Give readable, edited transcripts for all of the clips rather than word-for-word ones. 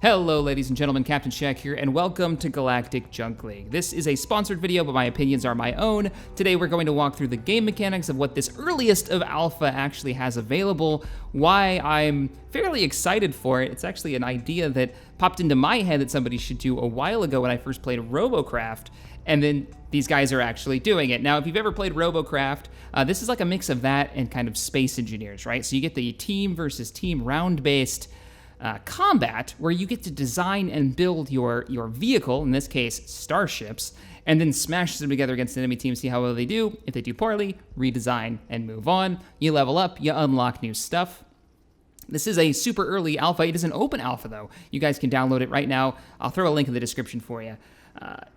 Hello ladies and gentlemen, CaptainShack here, and welcome to Galactic Junk League. This is a sponsored video, but my opinions are my own. Today we're going to walk through the game mechanics of what this earliest of alpha actually has available, why I'm fairly excited for it. It's actually an idea that popped into my head that somebody should do a while ago when I first played Robocraft, and then these guys are actually doing it. Now, if you've ever played Robocraft, this is like a mix of that and kind of Space Engineers, right? So you get the team versus team round-based combat, where you get to design and build your vehicle, in this case, starships, and then smash them together against an enemy team, see how well they do. If they do poorly, redesign and move on. You level up, you unlock new stuff. This is a super early alpha. It is an open alpha, though. You guys can download it right now. I'll throw a link in the description for you.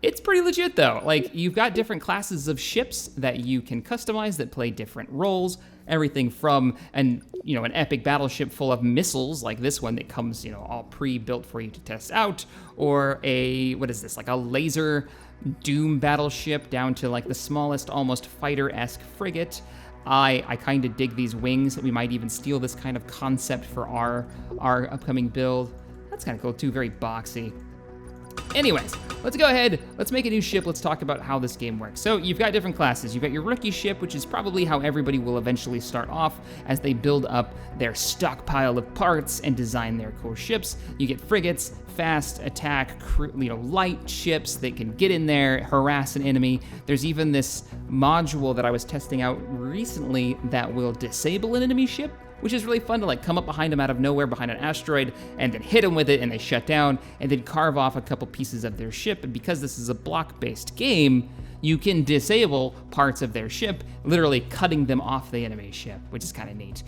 It's pretty legit, though. Like, you've got different classes of ships that you can customize that play different roles. Everything from an epic battleship full of missiles, like this one that comes, all pre-built for you to test out, or like a laser doom battleship, down to like the smallest, almost fighter-esque frigate. I kind of dig these wings. We might even steal this kind of concept for our upcoming build. That's kind of cool too, very boxy. Anyways, let's go ahead, let's make a new ship, let's talk about how this game works. So you've got different classes. You've got your rookie ship, which is probably how everybody will eventually start off as they build up their stockpile of parts and design their cool ships. You get frigates, fast attack, light ships that can get in there, harass an enemy. There's even this module that I was testing out recently that will disable an enemy ship, which is really fun to come up behind them out of nowhere behind an asteroid and then hit them with it and they shut down, and then carve off a couple pieces of their ship. And because this is a block-based game, you can disable parts of their ship, literally cutting them off the enemy ship, which is kind of neat.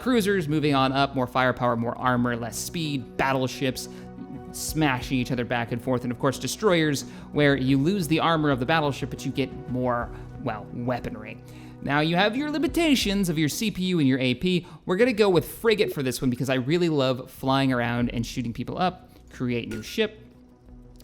Cruisers, moving on up, more firepower, more armor, less speed. Battleships, smashing each other back and forth. And of course, destroyers, where you lose the armor of the battleship, but you get more, weaponry. Now, you have your limitations of your CPU and your AP. We're gonna go with frigate for this one because I really love flying around and shooting people up, create new ship,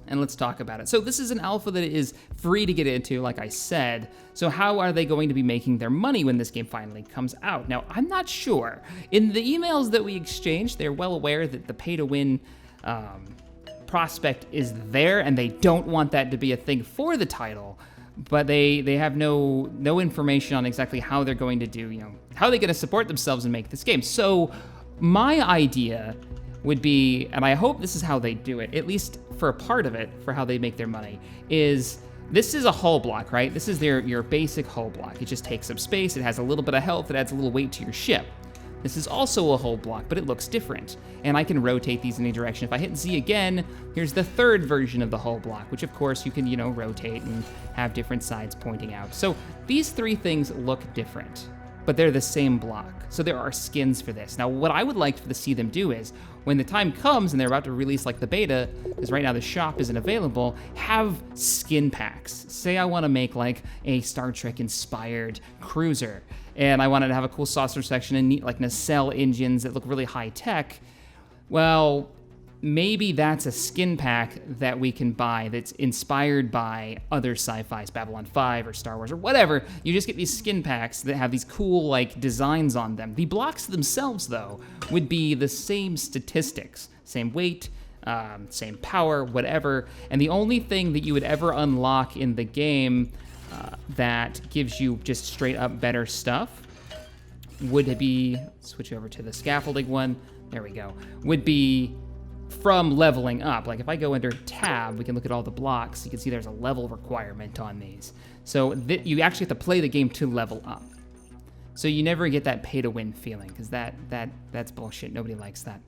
and let's talk about it. So this is an alpha that is free to get into, like I said. So how are they going to be making their money when this game finally comes out? Now, I'm not sure. In the emails that we exchanged, they're well aware that the pay-to-win prospect is there, and they don't want that to be a thing for the title. But they have no information on exactly how they're going to do, how they're going to support themselves and make this game. So my idea would be, and I hope this is how they do it, at least for a part of it, for how they make their money, is this is a hull block, right? This is your basic hull block. It just takes up space. It has a little bit of health. It adds a little weight to your ship. This is also a hull block, but it looks different. And I can rotate these in any direction. If I hit Z again, here's the third version of the hull block, which of course you can, rotate and have different sides pointing out. So these three things look different, but they're the same block. So there are skins for this. Now, what I would like to see them do is, when the time comes and they're about to release the beta, because right now the shop isn't available, have skin packs. Say I want to make a Star Trek inspired cruiser, and I wanted to have a cool saucer section and neat nacelle engines that look really high tech. Well, maybe that's a skin pack that we can buy that's inspired by other sci-fis, Babylon 5 or Star Wars or whatever. You just get these skin packs that have these cool designs on them. The blocks themselves, though, would be the same statistics, same weight, same power, whatever. And the only thing that you would ever unlock in the game that gives you just straight up better stuff would be, switch over to the scaffolding one, there we go, would be from leveling up. If I go under tab, we can look at all the blocks. You can see there's a level requirement on these. So you actually have to play the game to level up. So you never get that pay-to-win feeling, because that's bullshit. Nobody likes that.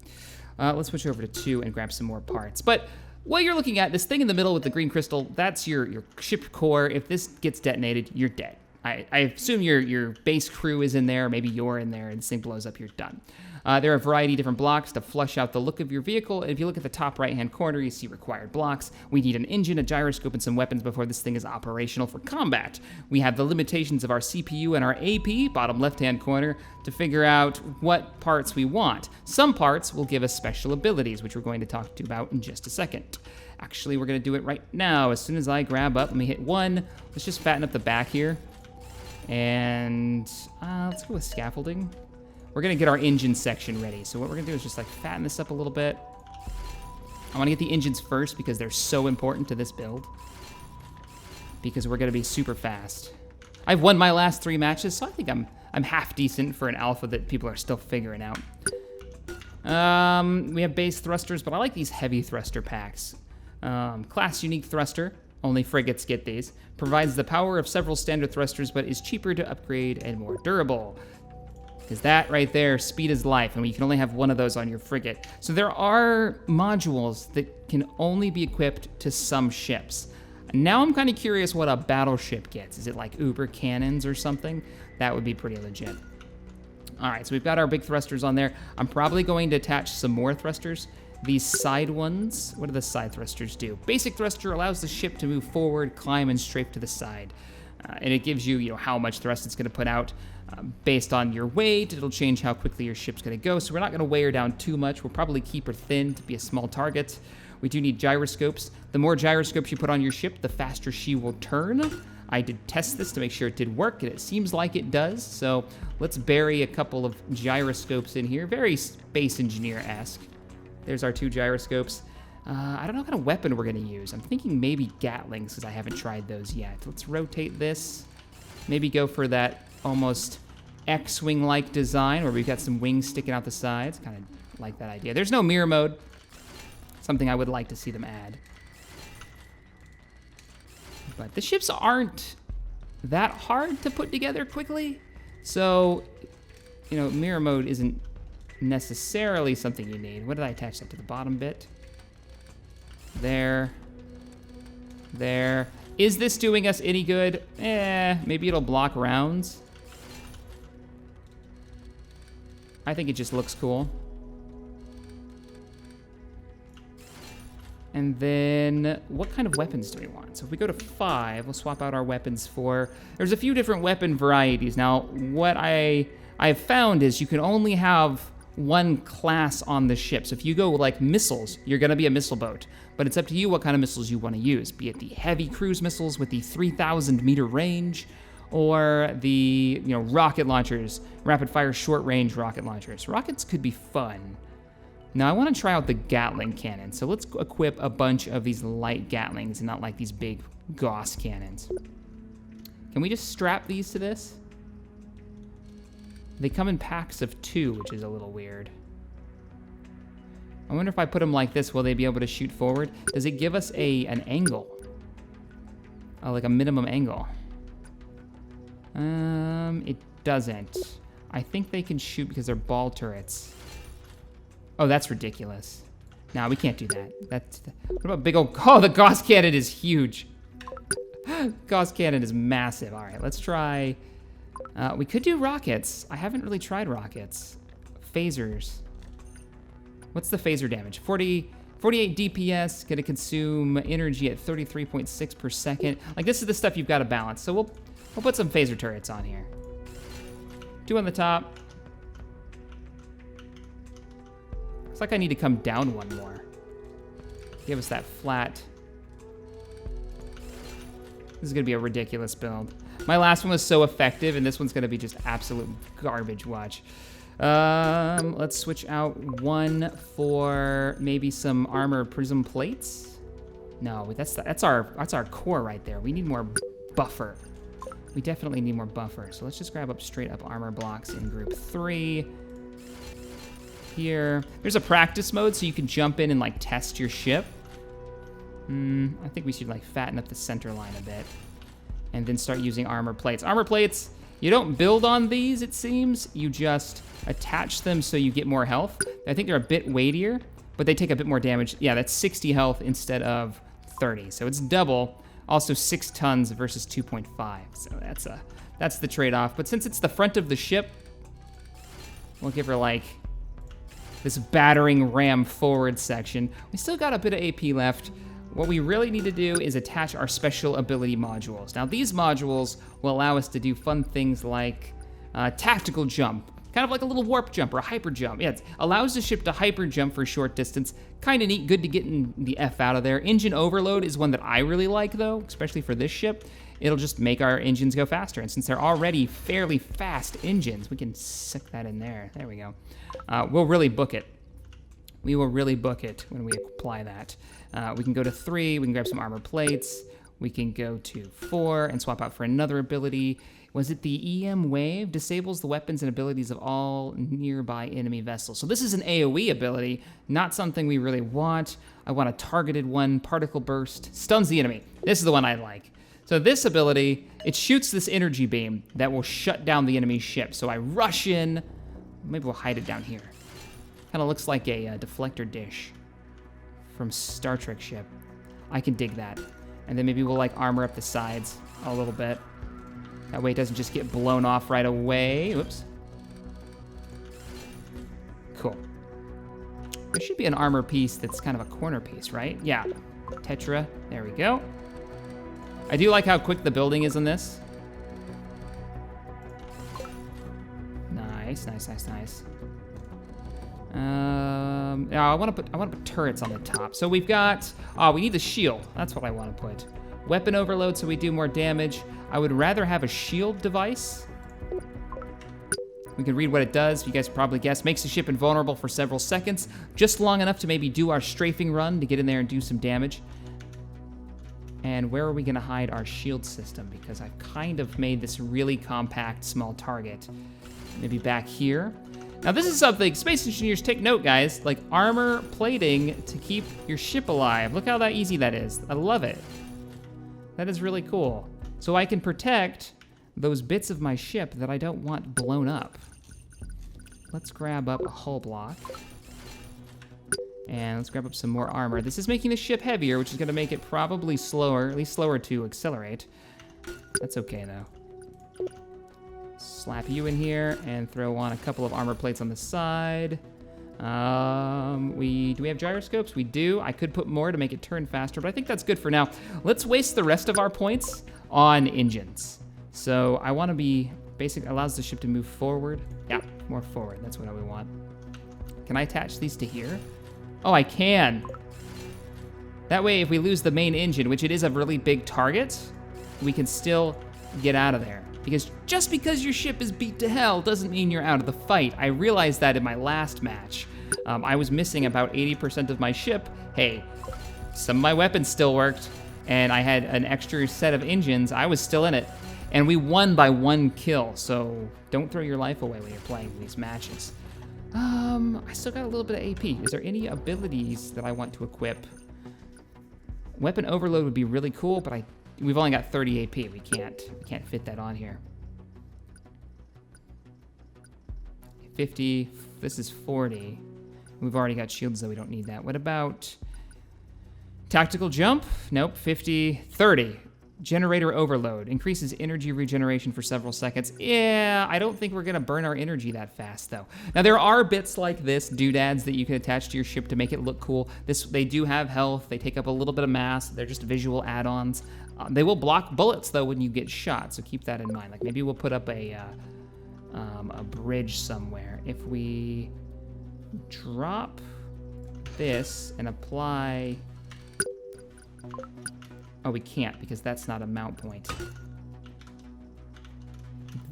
Let's switch over to 2 and grab some more parts. But what you're looking at, this thing in the middle with the green crystal, that's your ship core. If this gets detonated, you're dead. I assume your base crew is in there, maybe you're in there, and this thing blows up, you're done. There are a variety of different blocks to flush out the look of your vehicle, and if you look at the top right-hand corner, you see required blocks. We need an engine, a gyroscope, and some weapons before this thing is operational for combat. We have the limitations of our CPU and our AP, bottom left-hand corner, to figure out what parts we want. Some parts will give us special abilities, which we're going to talk about in just a second. Actually, we're going to do it right now. As soon as I grab up, let me hit 1. Let's just fatten up the back here. And let's go with scaffolding. We're gonna get our engine section ready. So what we're gonna do is just fatten this up a little bit. I want to get the engines first because they're so important to this build. Because we're going to be super fast. I've won my last 3 matches, so I think I'm half decent for an alpha that people are still figuring out. We have base thrusters, but I like these heavy thruster packs. Class unique thruster, only frigates get these. Provides the power of several standard thrusters, but is cheaper to upgrade and more durable. Because that right there, speed is life, and you can only have one of those on your frigate. So there are modules that can only be equipped to some ships. Now I'm kind of curious what a battleship gets. Is it like Uber cannons or something? That would be pretty legit. All right, so we've got our big thrusters on there. I'm probably going to attach some more thrusters. These side ones, what do the side thrusters do? Basic thruster allows the ship to move forward, climb, and strafe to the side. And it gives you, how much thrust it's going to put out. Based on your weight, it'll change how quickly your ship's going to go. So we're not going to weigh her down too much. We'll probably keep her thin to be a small target. We do need gyroscopes. The more gyroscopes you put on your ship, the faster she will turn. I did test this to make sure it did work, and it seems like it does. So let's bury a couple of gyroscopes in here. Very Space Engineer-esque. There's our 2 gyroscopes. I don't know what kind of weapon we're going to use. I'm thinking maybe Gatlings, because I haven't tried those yet. Let's rotate this. Maybe go for that almost X-Wing-like design, where we've got some wings sticking out the sides. Kind of like that idea. There's no mirror mode. Something I would like to see them add. But the ships aren't that hard to put together quickly. So, mirror mode isn't necessarily something you need. What did I attach that to the bottom bit? There. There. Is this doing us any good? Maybe it'll block rounds. I think it just looks cool. And then, what kind of weapons do we want? So if we go to 5, we'll swap out our weapons for... There's a few different weapon varieties. Now, what I've found is you can only have one class on the ship. So if you go like missiles, you're gonna be a missile boat. But it's up to you what kind of missiles you wanna use. Be it the heavy cruise missiles with the 3,000 meter range, or the rocket launchers, rapid fire short range rocket launchers. Rockets could be fun. Now, I want to try out the Gatling cannon, so let's equip a bunch of these light Gatlings and not like these big Gauss cannons. Can we just strap these to this? They come in packs of 2, which is a little weird. I wonder if I put them like this, will they be able to shoot forward? Does it give us an angle? Like a minimum angle? It doesn't. I think they can shoot because they're ball turrets. Oh, that's ridiculous. No, we can't do that. What about big old... Oh, the Gauss cannon is huge. Gauss cannon is massive. All right, let's try... we could do rockets. I haven't really tried rockets. Phasers. What's the phaser damage? 48 DPS, gonna consume energy at 33.6 per second. Like, this is the stuff you've got to balance. So we'll put some phaser turrets on here. 2 on the top. Looks like I need to come down 1 more. Give us that flat. This is gonna be a ridiculous build. My last one was so effective, and this one's gonna be just absolute garbage. Watch. Let's switch out 1 for maybe some armor prism plates. No, that's our core right there. We need more buffer. We definitely need more buffer. So let's just grab up straight up armor blocks in group 3. Here. There's a practice mode, so you can jump in and like test your ship. I think we should like fatten up the center line a bit. And then start using armor plates. Armor plates, you don't build on these, it seems. You just attach them so you get more health. I think they're a bit weightier, but they take a bit more damage. Yeah, that's 60 health instead of 30. So it's double. Also 6 tons versus 2.5. So that's the trade-off. But since it's the front of the ship, we'll give her like this battering ram forward section. We still got a bit of AP left. What we really need to do is attach our special ability modules. Now, these modules will allow us to do fun things like tactical jump, kind of like a little warp jump or a hyper jump. Yeah, it allows the ship to hyper jump for a short distance. Kind of neat, good to get the F out of there. Engine overload is one that I really like, though, especially for this ship. It'll just make our engines go faster. And since they're already fairly fast engines, we can stick that in there. There we go. We'll really book it. we will really book it when we apply that. We can go to 3, we can grab some armor plates, we can go to 4 and swap out for another ability. Was it the EM wave? Disables the weapons and abilities of all nearby enemy vessels. So this is an AoE ability, not something we really want. I want a targeted one, particle burst, stuns the enemy. This is the one I like. So this ability, it shoots this energy beam that will shut down the enemy ship. So I rush in, maybe we'll hide it down here. Kind of looks like a deflector dish from Star Trek ship. I can dig that. And then maybe we'll like armor up the sides a little bit. That way it doesn't just get blown off right away. Whoops. Cool. There should be an armor piece that's kind of a corner piece, right? Yeah. Tetra. There we go. I do like how quick the building is on this. Nice, nice, nice, nice. I want to put turrets on the top. So we've got, we need the shield. That's what I want to put. Weapon overload so we do more damage. I would rather have a shield device. We can read what it does. You guys probably guessed. Makes the ship invulnerable for several seconds. Just long enough to maybe do our strafing run to get in there and do some damage. And where are we going to hide our shield system? Because I've kind of made this really compact, small target. Maybe back here. Now this is something, space engineers, take note, guys. Like armor plating to keep your ship alive. Look how that easy that is. I love it. That is really cool. So I can protect those bits of my ship that I don't want blown up. Let's grab up a hull block. And let's grab up some more armor. This is making the ship heavier, which is gonna make it probably slower, at least slower to accelerate. That's okay though. Slap you in here and throw on a couple of armor plates on the side. Do we have gyroscopes? We do. I could put more to make it turn faster, but I think that's good for now. Let's waste the rest of our points on engines. So I want to be basic, allows the ship to move forward. Yeah, more forward. That's what I would want. Can I attach these to here? Oh, I can. That way, if we lose the main engine, which it is a really big target, we can still get out of there. Because just because your ship is beat to hell doesn't mean you're out of the fight. I realized that in my last match. I was missing about 80% of my ship. Hey, some of my weapons still worked, and I had an extra set of engines. I was still in it, and we won by 1 kill, so don't throw your life away when you're playing these matches. I still got a little bit of AP. Is there any abilities that I want to equip? Weapon overload would be really cool, but we've only got 30 AP. We can't fit that on here. 50, this is 40. We've already got shields, though we don't need that. What about tactical jump? Nope, 50, 30. Generator overload, increases energy regeneration for several seconds. Yeah, I don't think we're gonna burn our energy that fast, though. Now, there are bits like this, doodads, that you can attach to your ship to make it look cool. They do have health, they take up a little bit of mass, they're just visual add-ons. They will block bullets, though, when you get shot, so keep that in mind. Like, maybe we'll put up a bridge somewhere. If we drop this and apply... Oh, we can't, because that's not a mount point.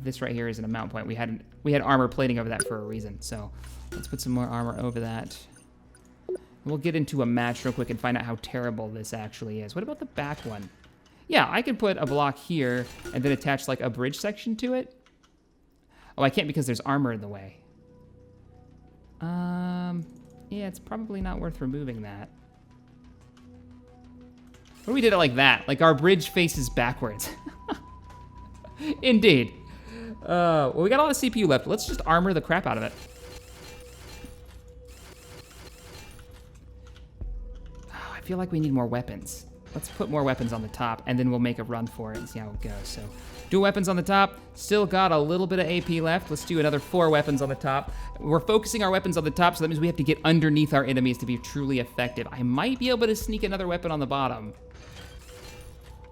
This right here isn't a mount point. We had armor plating over that for a reason, so let's put some more armor over that. We'll get into a match real quick and find out how terrible this actually is. What about the back one? Yeah, I can put a block here and then attach like a bridge section to it. Oh, I can't because there's armor in the way. Yeah, it's probably not worth removing that. What if we did it like that? Like our bridge faces backwards. Indeed. Well, we got a lot of CPU left. Let's just armor the crap out of it. Oh, I feel like we need more weapons. Let's put more weapons on the top, and then we'll make a run for it and see how it goes. So, dual weapons on the top. Still got a little bit of AP left. Let's do another 4 weapons on the top. We're focusing our weapons on the top, so that means we have to get underneath our enemies to be truly effective. I might be able to sneak another weapon on the bottom.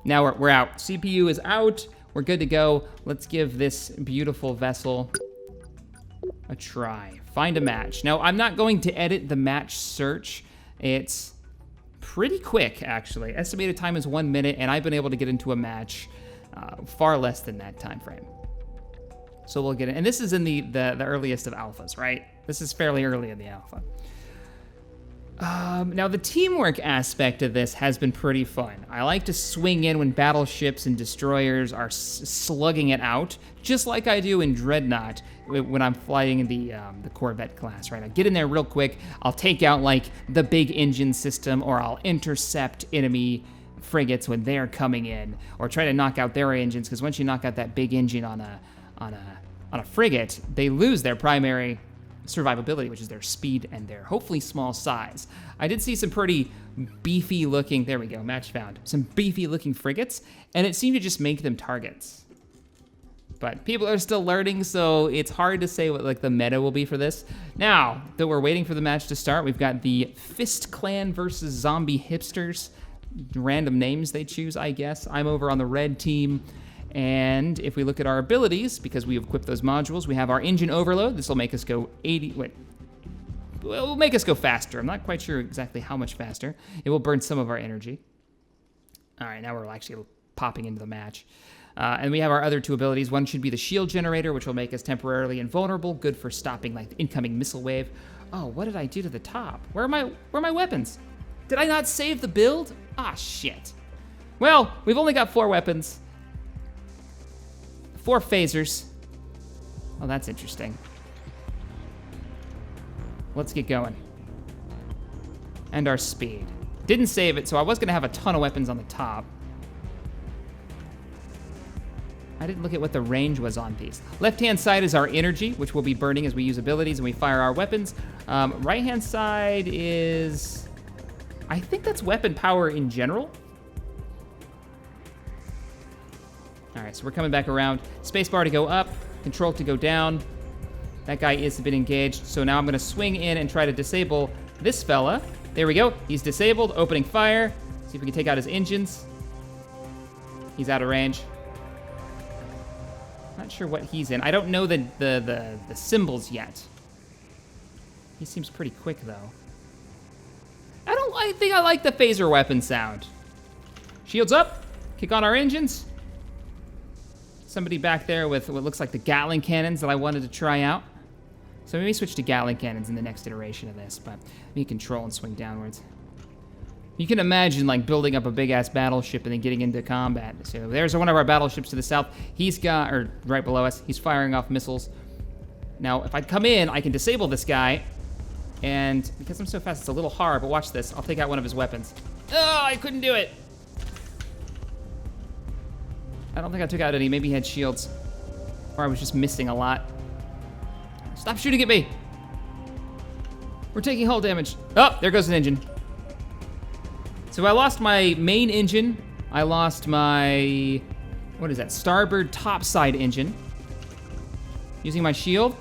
Now we're out. CPU is out. We're good to go. Let's give this beautiful vessel a try. Find a match. Now, I'm not going to edit the match search. It's pretty quick, actually. Estimated time is 1 minute, and I've been able to get into a match far less than that time frame. So we'll get it. And this is in the earliest of alphas, right? This is fairly early in the alpha. Now, the teamwork aspect of this has been pretty fun. I like to swing in when battleships and destroyers are slugging it out, just like I do in Dreadnought when I'm flying in the Corvette class, right? I get in there real quick, I'll take out, like, the big engine system, or I'll intercept enemy frigates when they're coming in, or try to knock out their engines, because once you knock out that big engine on a frigate, they lose their primary survivability, which is their speed and their hopefully small size. I did see some pretty beefy looking, there we go, match found, some beefy looking frigates, and it seemed to just make them targets. But people are still learning, so it's hard to say what like the meta will be for this. Now that we're waiting for the match to start, we've got the Fist Clan versus Zombie Hipsters. Random names they choose, I guess. I'm over on the red team. And if we look at our abilities, because we equipped those modules, we have our engine overload. This will make us go 80, wait. It will make us go faster. I'm not quite sure exactly how much faster. It will burn some of our energy. All right, now we're actually popping into the match. And we have our other two abilities. One should be the shield generator, which will make us temporarily invulnerable, good for stopping like the incoming missile wave. Oh, what did I do to the top? Where are my weapons? Did I not save the build? Ah, shit. Well, we've only got 4 weapons. 4 phasers. Oh, that's interesting. Let's get going. And our speed. Didn't save it, so I was gonna have a ton of weapons on the top. I didn't look at what the range was on these. Left-hand side is our energy, which we'll be burning as we use abilities and we fire our weapons. Right-hand side is, I think that's weapon power in general. All right, so we're coming back around. Spacebar to go up, control to go down. That guy is a bit engaged, so now I'm gonna swing in and try to disable this fella. There we go, he's disabled, opening fire. See if we can take out his engines. He's out of range. Not sure what he's in. I don't know the symbols yet. He seems pretty quick though. I think I like the phaser weapon sound. Shields up, kick on our engines. Somebody back there with what looks like the Gatling cannons that I wanted to try out. So maybe switch to Gatling cannons in the next iteration of this, but me control and swing downwards. You can imagine like building up a big ass battleship and then getting into combat. So there's one of our battleships to the south. He's got, or right below us, he's firing off missiles. Now, if I come in, I can disable this guy. And because I'm so fast, it's a little hard, but watch this. I'll take out one of his weapons. Oh, I couldn't do it. I don't think I took out any. Maybe he had shields. Or I was just missing a lot. Stop shooting at me. We're taking hull damage. Oh, there goes an engine. So I lost my main engine. I lost my, what is that? Starboard topside engine. Using my shield.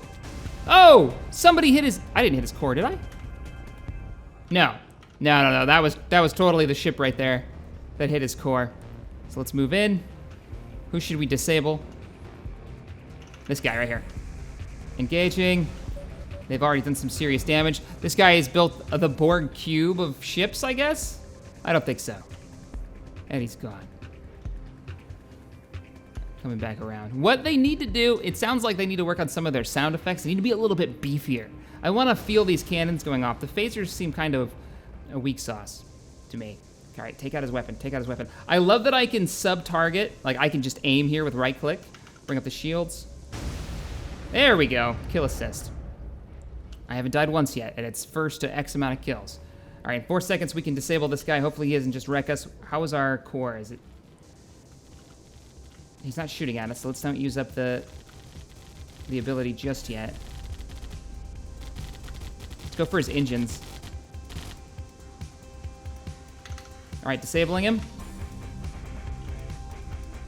Oh, somebody hit his, I didn't hit his core, did I? No. No. That was totally the ship right there that hit his core. So let's move in. Who should we disable? This guy right here. Engaging. They've already done some serious damage. This guy has built the Borg cube of ships, I guess? I don't think so. And he's gone. Coming back around. What they need to do, it sounds like they need to work on some of their sound effects. They need to be a little bit beefier. I want to feel these cannons going off. The phasers seem kind of a weak sauce to me. All right, take out his weapon, take out his weapon. I love that I can sub-target. Like, I can just aim here with right-click. Bring up the shields. There we go, kill assist. I haven't died once yet, and it's first to X amount of kills. All right, in 4 seconds, we can disable this guy. Hopefully he doesn't just wreck us. How is our core? Is it? He's not shooting at us, so let's not use up the ability just yet. Let's go for his engines. All right, disabling him.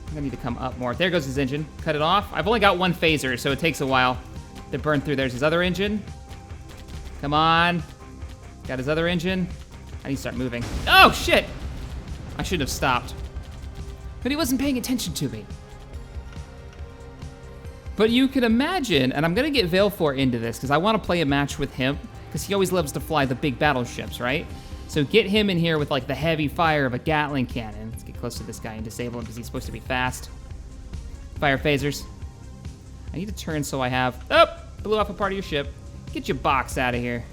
I'm gonna need to come up more. There goes his engine. Cut it off. I've only got 1 phaser, so it takes a while to burn through. There's his other engine. Come on. Got his other engine. I need to start moving. Oh, shit! I shouldn't have stopped. But he wasn't paying attention to me. But you can imagine, and I'm gonna get Valefor into this, because I want to play a match with him, because he always loves to fly the big battleships, right? So get him in here with like the heavy fire of a Gatling cannon. Let's get close to this guy and disable him because he's supposed to be fast. Fire phasers. I need to turn so I have, oh, blew off a part of your ship. Get your box out of here.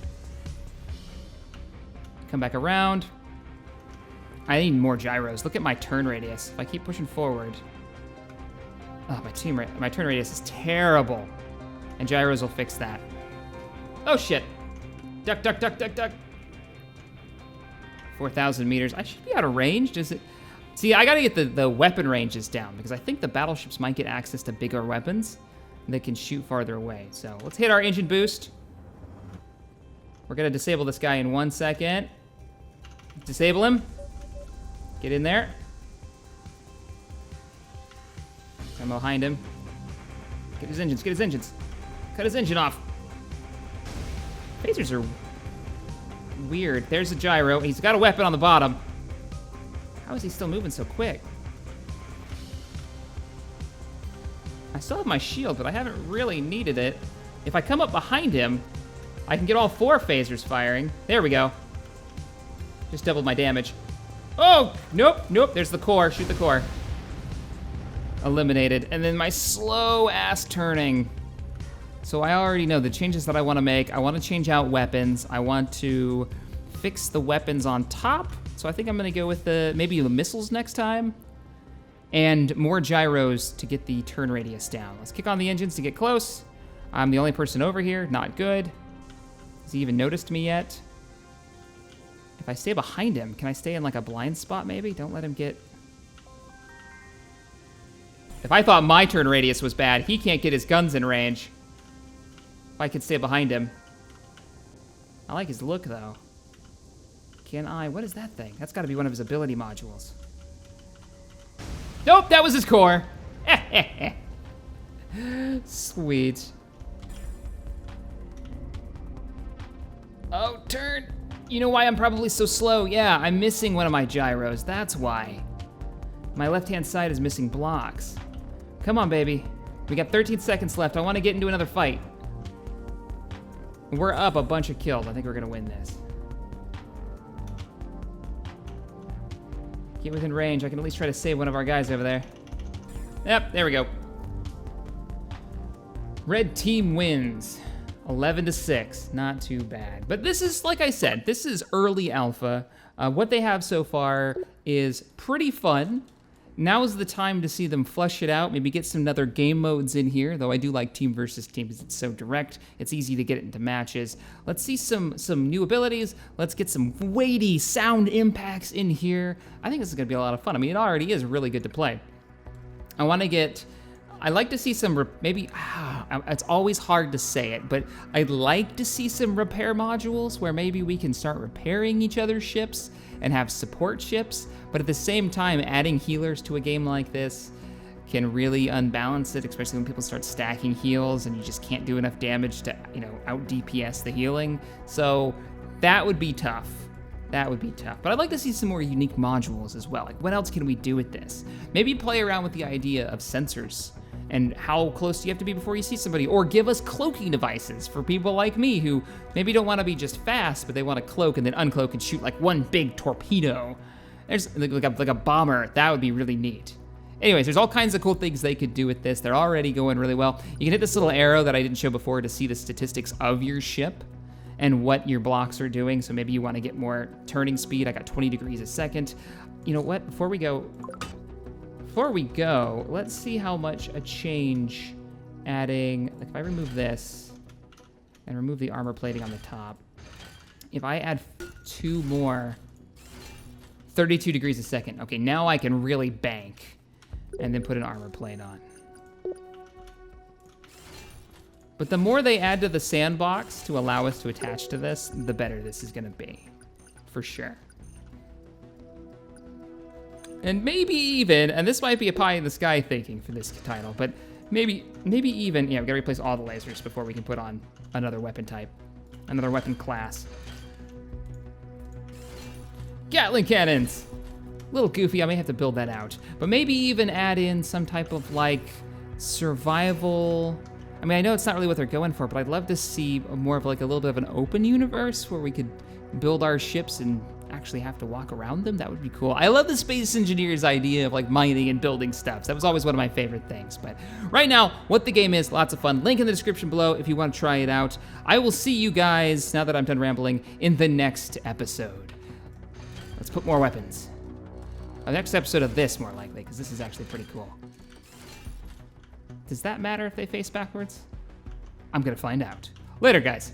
Come back around. I need more gyros. Look at my turn radius. If I keep pushing forward. Oh, my turn radius is terrible. And gyros will fix that. Oh, shit. Duck, duck, duck, duck, duck. 4,000 meters. I should be out of range. Does it? See, I gotta get the weapon ranges down because I think the battleships might get access to bigger weapons that can shoot farther away. So let's hit our engine boost. We're gonna disable this guy in 1 second. Disable him. Get in there. I'm behind him. Get his engines, get his engines. Cut his engine off. Phasers are weird. There's a gyro. He's got a weapon on the bottom. How is he still moving so quick? I still have my shield, but I haven't really needed it. If I come up behind him, I can get all 4 phasers firing. There we go. Just doubled my damage. Oh, nope, nope. There's the core. Shoot the core. Eliminated. And then my slow ass turning. So I already know the changes that I want to make. I want to change out weapons. I want to fix the weapons on top. So I think I'm going to go with maybe the missiles next time. And more gyros to get the turn radius down. Let's kick on the engines to get close. I'm the only person over here. Not good. Has he even noticed me yet? If I stay behind him, can I stay in like a blind spot maybe? Don't let him get... If I thought my turn radius was bad, he can't get his guns in range. If I could stay behind him. I like his look though. Can I? What is that thing? That's got to be one of his ability modules. Nope, that was his core. Sweet. Oh, turn. You know why I'm probably so slow? Yeah, I'm missing one of my gyros. That's why. My left-hand side is missing blocks. Come on, baby. We got 13 seconds left. I want to get into another fight. We're up a bunch of kills. I think we're going to win this. Get within range. I can at least try to save one of our guys over there. Yep, there we go. Red team wins. 11-6, not too bad. But this is, like I said, this is early alpha. What they have so far is pretty fun. Now is the time to see them flesh it out, maybe get some other game modes in here, though I do like team versus team because it's so direct. It's easy to get it into matches. Let's see some new abilities. Let's get some weighty sound impacts in here. I think this is going to be a lot of fun. I mean, it already is really good to play. I'd like to see some, it's always hard to say it, but I'd like to see some repair modules where maybe we can start repairing each other's ships and have support ships, but at the same time, adding healers to a game like this can really unbalance it, especially when people start stacking heals and you just can't do enough damage to, out DPS the healing. So that would be tough. That would be tough. But I'd like to see some more unique modules as well. Like, what else can we do with this? Maybe play around with the idea of sensors and how close do you have to be before you see somebody, or give us cloaking devices for people like me who maybe don't want to be just fast, but they want to cloak and then uncloak and shoot like one big torpedo. There's like a bomber. That would be really neat. Anyways, there's all kinds of cool things they could do with this. They're already going really well. You can hit this little arrow that I didn't show before to see the statistics of your ship and what your blocks are doing. So maybe you want to get more turning speed. I got 20 degrees a second. You know what? Before we go, let's see how much a change adding, like if I remove this and remove the armor plating on the top, if I add 2 more, 32 degrees a second. Okay, now I can really bank and then put an armor plate on. But the more they add to the sandbox to allow us to attach to this, the better this is gonna be, for sure. And maybe even, and this might be a pie in the sky thinking for this title, but maybe even, we gotta replace all the lasers before we can put on another weapon type, another weapon class. Gatling cannons! A little goofy, I may have to build that out. But maybe even add in some type of like survival. I mean, I know it's not really what they're going for, but I'd love to see more of like a little bit of an open universe where we could build our ships and actually have to walk around them. That would be cool. I love the Space Engineers idea of like mining and building stuff. That was always one of my favorite things. But right now, what the game is, lots of fun. Link in the description below if you want to try it out. I will see you guys, now that I'm done rambling, in the next episode. Let's put more weapons. The next episode of this, more likely, because this is actually pretty cool. Does that matter if they face backwards? I'm gonna find out. Later, guys.